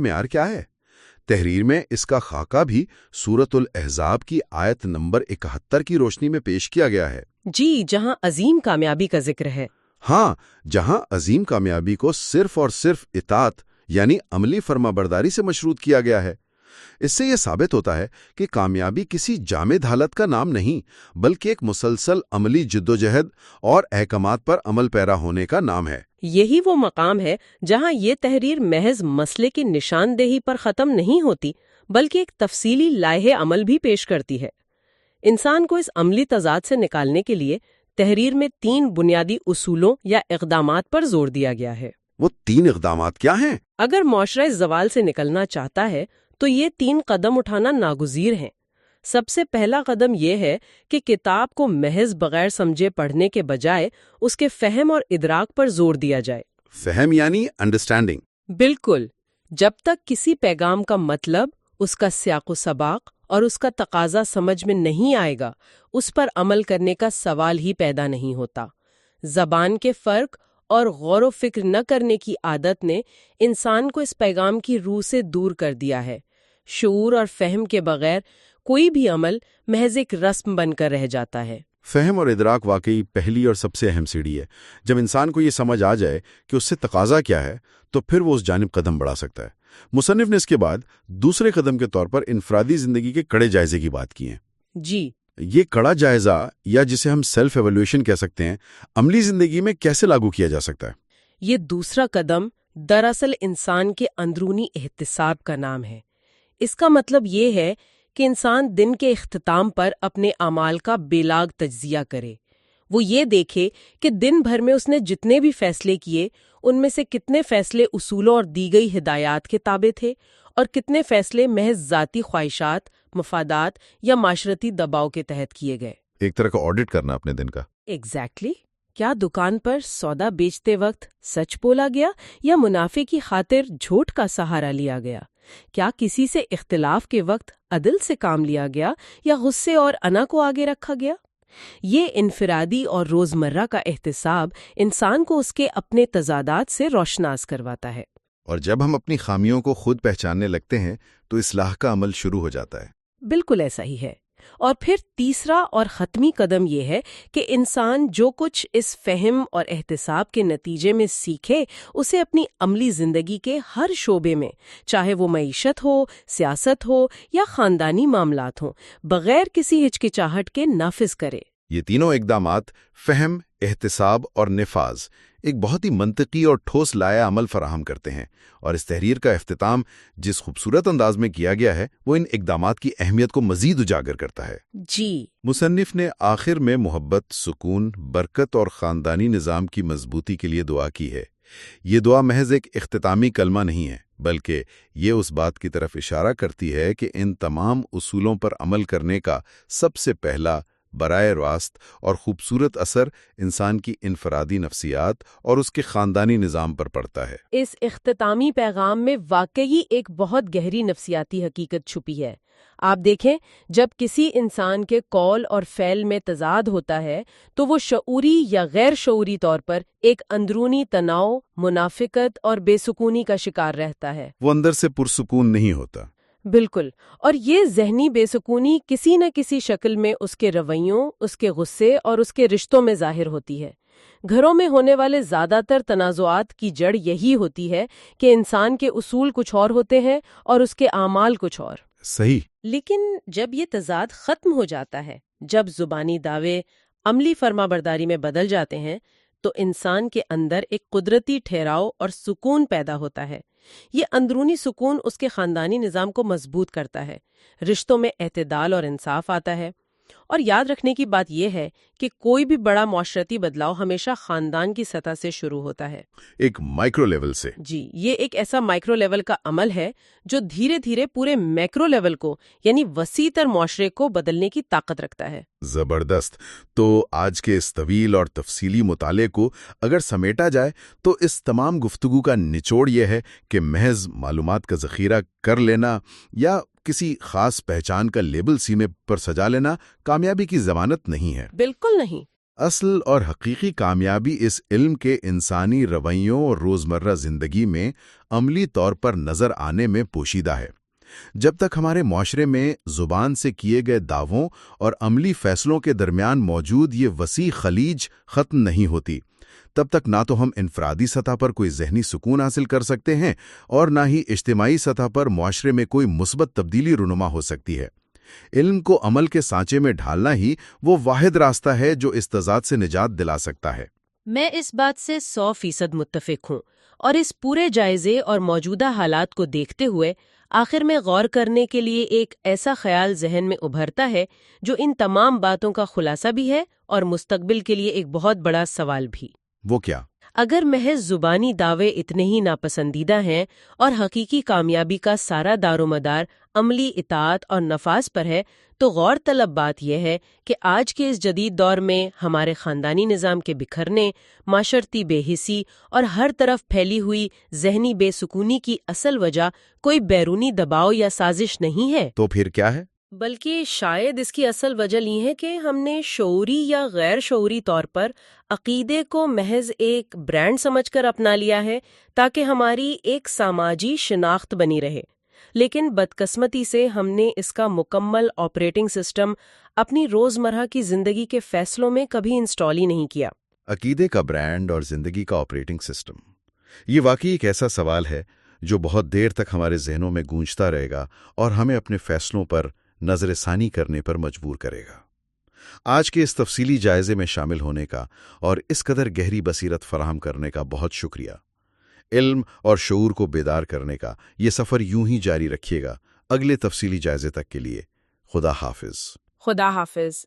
معیار کیا ہے؟ تحریر میں اس کا خاکہ بھی سورۃ الاحزاب کی آیت نمبر 71 کی روشنی میں پیش کیا گیا ہے۔ جی، جہاں عظیم کامیابی کا ذکر ہے۔ ہاں، جہاں عظیم کامیابی کو صرف اور صرف اطاعت یعنی عملی فرما برداری سے مشروط کیا گیا ہے۔ اس سے یہ ثابت ہوتا ہے کہ کامیابی کسی جامد حالت کا نام نہیں، بلکہ ایک مسلسل عملی جدوجہد اور احکامات پر عمل پیرا ہونے کا نام ہے۔ یہی وہ مقام ہے جہاں یہ تحریر محض مسئلے کی نشاندہی پر ختم نہیں ہوتی، بلکہ ایک تفصیلی لائحہ عمل بھی پیش کرتی ہے۔ انسان کو اس عملی تضاد سے نکالنے کے لیے تحریر میں 3 بنیادی اصولوں یا اقدامات پر زور دیا گیا ہے۔ وہ 3 اقدامات کیا ہیں؟ اگر معاشرہ اس زوال سے نکلنا چاہتا ہے تو یہ 3 قدم اٹھانا ناگزیر ہیں۔ سب سے پہلا قدم یہ ہے کہ کتاب کو محض بغیر سمجھے پڑھنے کے بجائے اس کے فہم اور ادراک پر زور دیا جائے۔ فہم یعنی انڈرسٹینڈنگ۔ بالکل، جب تک کسی پیغام کا مطلب، اس کا سیاق و سباق اور اس کا تقاضا سمجھ میں نہیں آئے گا، اس پر عمل کرنے کا سوال ہی پیدا نہیں ہوتا۔ زبان کے فرق اور غور و فکر نہ کرنے کی عادت نے انسان کو اس پیغام کی روح سے دور کر دیا ہے۔ شعور اور فہم کے بغیر کوئی بھی عمل محض ایک رسم بن کر رہ جاتا ہے۔ فہم اور ادراک واقعی پہلی اور سب سے اہم سیڑھی ہے۔ جب انسان کو یہ سمجھ آ جائے کہ اس سے تقاضا کیا ہے تو پھر وہ اس جانب قدم بڑھا سکتا ہے۔ مصنف نے اس کے بعد دوسرے قدم کے طور پر انفرادی زندگی کے کڑے جائزے کی بات کی ہے۔ جی، یہ کڑا جائزہ یا جسے ہم سیلف ایویلویشن کہہ سکتے ہیں، عملی زندگی میں کیسے لاگو کیا جا سکتا ہے؟ یہ دوسرا قدم دراصل انسان کے اندرونی احتساب کا نام ہے۔ اس کا مطلب یہ ہے کہ انسان دن کے اختتام پر اپنے اعمال کا بے لاگ تجزیہ کرے۔ وہ یہ دیکھے کہ دن بھر میں اس نے جتنے بھی فیصلے کیے، ان میں سے کتنے فیصلے اصولوں اور دی گئی ہدایات کے تابع تھے اور کتنے فیصلے محض ذاتی خواہشات، مفادات یا معاشرتی دباؤ کے تحت کیے گئے۔ ایک طرح کا آڈٹ کرنا اپنے دن کا۔ ایگزیکٹلی۔ کیا دکان پر سودا بیچتے وقت سچ بولا گیا یا منافع کی خاطر جھوٹ کا سہارا لیا گیا؟ کیا کسی سے اختلاف کے وقت عدل سے کام لیا گیا یا غصے اور انا کو آگے رکھا گیا؟ یہ انفرادی اور روزمرہ کا احتساب انسان کو اس کے اپنے تضادات سے روشناس کرواتا ہے۔ اور جب ہم اپنی خامیوں کو خود پہچاننے لگتے ہیں تو اصلاح کا عمل شروع ہو جاتا ہے۔ بالکل ایسا ہی ہے۔ اور پھر تیسرا اور ختمی قدم یہ ہے کہ انسان جو کچھ اس فہم اور احتساب کے نتیجے میں سیکھے، اسے اپنی عملی زندگی کے ہر شعبے میں، چاہے وہ معیشت ہو، سیاست ہو یا خاندانی معاملات ہوں، بغیر کسی ہچکچاہٹ کے نافذ کرے۔ یہ تینوں اقدامات فہم، احتساب اور نفاذ ایک بہت ہی منطقی اور ٹھوس لائحہ عمل فراہم کرتے ہیں، اور اس تحریر کا اختتام جس خوبصورت انداز میں کیا گیا ہے وہ ان اقدامات کی اہمیت کو مزید اجاگر کرتا ہے۔ جی، مصنف نے آخر میں محبت، سکون، برکت اور خاندانی نظام کی مضبوطی کے لیے دعا کی ہے۔ یہ دعا محض ایک اختتامی کلمہ نہیں ہے، بلکہ یہ اس بات کی طرف اشارہ کرتی ہے کہ ان تمام اصولوں پر عمل کرنے کا سب سے پہلا، براہ راست اور خوبصورت اثر انسان کی انفرادی نفسیات اور اس کے خاندانی نظام پر پڑتا ہے۔ اس اختتامی پیغام میں واقعی ایک بہت گہری نفسیاتی حقیقت چھپی ہے۔ آپ دیکھیں، جب کسی انسان کے قول اور فعل میں تضاد ہوتا ہے تو وہ شعوری یا غیر شعوری طور پر ایک اندرونی تناؤ، منافقت اور بے سکونی کا شکار رہتا ہے۔ وہ اندر سے پرسکون نہیں ہوتا۔ بالکل، اور یہ ذہنی بے سکونی کسی نہ کسی شکل میں اس کے رویوں، اس کے غصے اور اس کے رشتوں میں ظاہر ہوتی ہے۔ گھروں میں ہونے والے زیادہ تر تنازعات کی جڑ یہی ہوتی ہے کہ انسان کے اصول کچھ اور ہوتے ہیں اور اس کے اعمال کچھ اور۔ صحیح۔ لیکن جب یہ تضاد ختم ہو جاتا ہے، جب زبانی دعوے عملی فرمانبرداری میں بدل جاتے ہیں، تو انسان کے اندر ایک قدرتی ٹھہراؤ اور سکون پیدا ہوتا ہے۔ یہ اندرونی سکون اس کے خاندانی نظام کو مضبوط کرتا ہے، رشتوں میں اعتدال اور انصاف آتا ہے۔ اور یاد رکھنے کی بات یہ ہے کہ کوئی بھی بڑا معاشرتی بدلاؤ ہمیشہ خاندان کی سطح سے شروع ہوتا ہے، ایک مائکرو لیول سے۔ جی، یہ ایک ایسا مائکرو لیول کا عمل ہے جو دھیرے دھیرے پورے میکرو لیول کو، یعنی وسیع تر معاشرے کو بدلنے کی طاقت رکھتا ہے۔ زبردست۔ تو آج کے اس طویل اور تفصیلی مطالعے کو اگر سمیٹا جائے تو اس تمام گفتگو کا نچوڑ یہ ہے کہ محض معلومات کا ذخیرہ کر لینا یا کسی خاص پہچان کا لیبل سینے پر سجا لینا کامیابی کی ضمانت نہیں ہے۔ بالکل نہیں۔ اصل اور حقیقی کامیابی اس علم کے انسانی رویوں اور روزمرہ زندگی میں عملی طور پر نظر آنے میں پوشیدہ ہے۔ جب تک ہمارے معاشرے میں زبان سے کیے گئے دعووں اور عملی فیصلوں کے درمیان موجود یہ وسیع خلیج ختم نہیں ہوتی، تب تک نہ تو ہم انفرادی سطح پر کوئی ذہنی سکون حاصل کر سکتے ہیں اور نہ ہی اجتماعی سطح پر معاشرے میں کوئی مثبت تبدیلی رونما ہو سکتی ہے۔ علم کو عمل کے سانچے میں ڈھالنا ہی وہ واحد راستہ ہے جو اس تضاد سے نجات دلا سکتا ہے۔ میں اس بات سے 100% متفق ہوں، اور اس پورے جائزے اور موجودہ حالات کو دیکھتے ہوئے آخر میں غور کرنے کے لیے ایک ایسا خیال ذہن میں ابھرتا ہے جو ان تمام باتوں کا خلاصہ بھی ہے اور مستقبل کے لیے ایک بہت بڑا سوال بھی۔ وہ کیا؟ اگر محض زبانی دعوے اتنے ہی ناپسندیدہ ہیں اور حقیقی کامیابی کا سارا دار و مدار عملی اطاعت اور نفاذ پر ہے، تو غور طلب بات یہ ہے کہ آج کے اس جدید دور میں ہمارے خاندانی نظام کے بکھرنے، معاشرتی بے حسی اور ہر طرف پھیلی ہوئی ذہنی بے سکونی کی اصل وجہ کوئی بیرونی دباؤ یا سازش نہیں ہے، تو پھر کیا ہے؟ بلکہ شاید اس کی اصل وجہ یہ ہے کہ ہم نے شعوری یا غیر شعوری طور پر عقیدے کو محض ایک برانڈ سمجھ کر اپنا لیا ہے تاکہ ہماری ایک سماجی شناخت بنی رہے، لیکن بدقسمتی سے ہم نے اس کا مکمل آپریٹنگ سسٹم اپنی روزمرہ کی زندگی کے فیصلوں میں کبھی انسٹال ہی نہیں کیا۔ عقیدے کا برانڈ اور زندگی کا آپریٹنگ سسٹم، یہ واقعی ایک ایسا سوال ہے جو بہت دیر تک ہمارے ذہنوں میں گونجتا رہے گا اور ہمیں اپنے فیصلوں پر نظر ثانی کرنے پر مجبور کرے گا۔ آج کے اس تفصیلی جائزے میں شامل ہونے کا اور اس قدر گہری بصیرت فراہم کرنے کا بہت شکریہ۔ علم اور شعور کو بیدار کرنے کا یہ سفر یوں ہی جاری رکھیے گا۔ اگلے تفصیلی جائزے تک کے لیے خدا حافظ۔ خدا حافظ۔